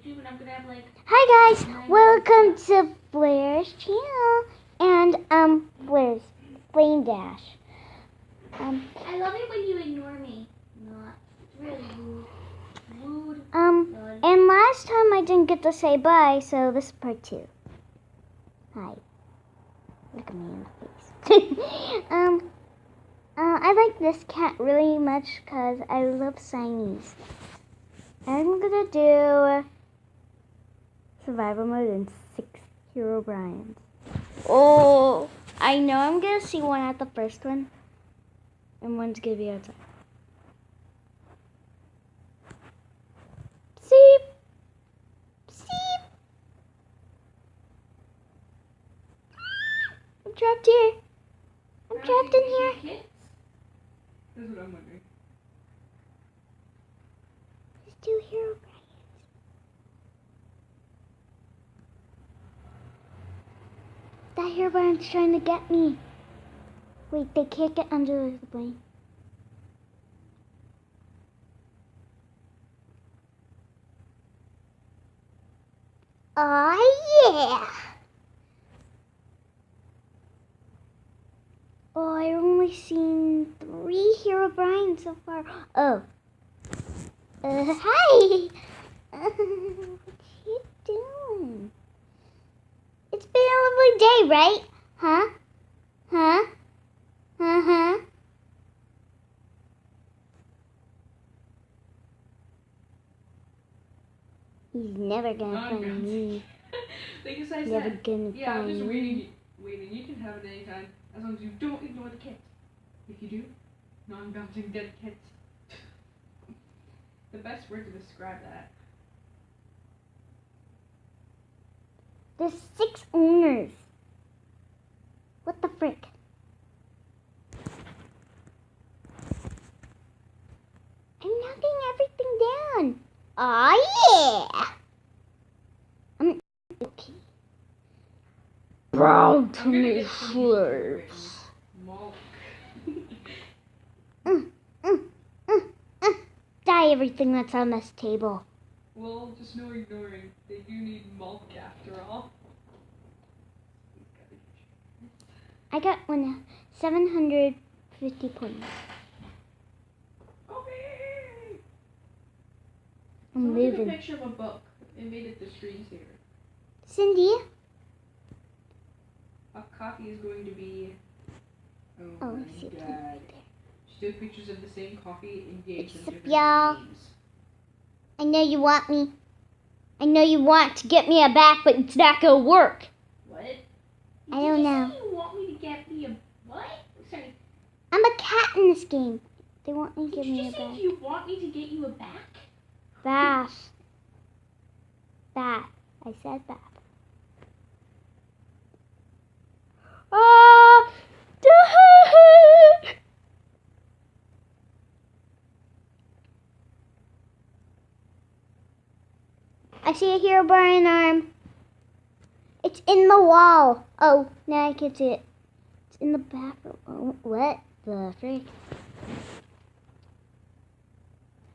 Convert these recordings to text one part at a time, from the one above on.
YouTube, and I'm gonna have like. Hi guys, welcome to Blair's channel and Blair's Flame Dash. I love it when you ignore me. Not really rude. Rude. And last time I didn't get to say bye, so this is part 2. Hi. Look at me in the face. I like this cat really much because I love Siamese. I'm gonna do survival mode in 6 Herobrines. Oh, I know I'm gonna see one at the first one, and one's gonna be outside. Seep, seep. I'm trapped here. I'm trapped in here. That's what I'm wondering. There's 2 Herobrines. That Herobrine's trying to get me. Wait, they can't get under the plane. Yeah! Oh, I've only seen 3 Herobrines so far. Oh. Hi! What you doing? It's been a lovely day, right? Huh? Huh? Uh-huh. He's never gonna find me. Because I Never said, gonna yeah, I'm find just me. waiting. You can have it anytime, as long as you don't ignore the kit. If you do, non-bouncing dead kit. The best word to describe that. There's 6 owners. What the frick? I'm knocking everything down. Aw, yeah! I'm okay. Brown to me first. Die everything that's on this table. Well, just no ignoring. They do need milk after all. I got 750 points. Okay. I'm Someone took a moving. picture of a book and made it the screensaver. Cindy? A copy is going to be. Oh, my I see it God. right there. She took pictures of the same coffee and gave them What's up, different y'all? names. I know you want me. I know you want to get me a back, but it's not gonna work. What? I don't know. Did you say you want me to get me a what? Sorry. I'm a cat in this game. They want me to give Did you me a just say bath. you want me to get you a back? Bath. Bath. I said bath. Ah! I see a Herobrine arm. It's in the wall. Oh, now I can see it. It's in the bathroom. Oh, what the frick?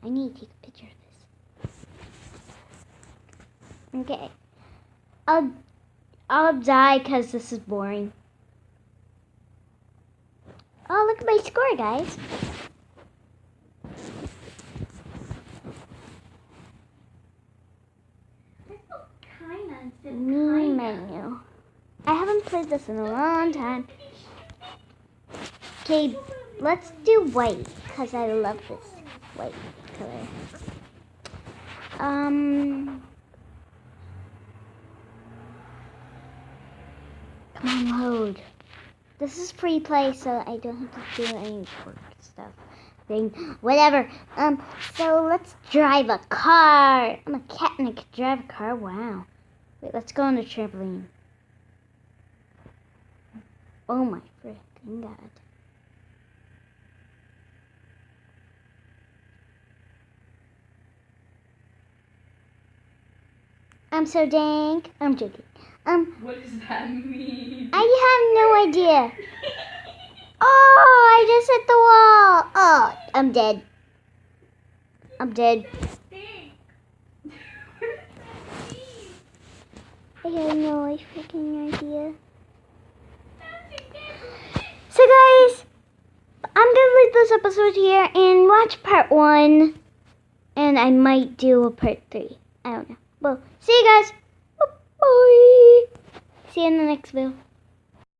I need to take a picture of this. Okay. I'll die because this is boring. Oh, look at my score, guys. Me menu. I haven't played this in a long time. Okay, let's do white because I love this white color. Come on, load. This is free play, so I don't have to do any work stuff. Whatever. So let's drive a car. I'm a cat and I can drive a car. Wow. Wait, let's go on the trampoline. Oh my freaking God. I'm so dank. I'm joking. What does that mean? I have no idea. Oh, I just hit the wall. Oh, I'm dead. I'm dead. I have no freaking idea. So guys, I'm gonna leave this episode here and watch part 1. And I might do a part 3. I don't know. Well, see you guys. Bye. See you in the next video.